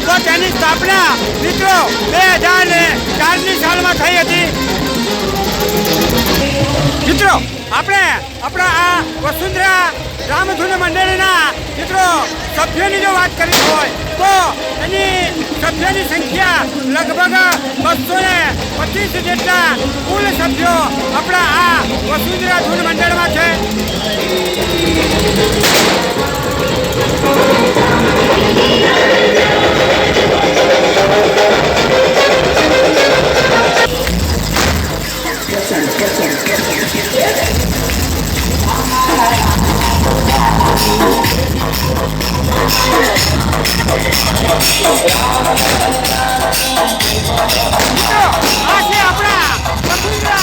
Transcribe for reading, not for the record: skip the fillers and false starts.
તો તેની સ્થાપના મિત્રો 2004ની સાલમાં થઈ હતી. મિત્રો આપણે આપણા આ વસુંધરા રામધૂન મંડળના મિત્રો સભ્યોની જો વાત કરવી હોય તો એની સભ્યોની સંખ્યા લગભગ 225 જેટલા કુલ સભ્યો આપણા આ વસુંધરા ધૂન મંડળમાં છે. આ છે આપણા વસુંધરા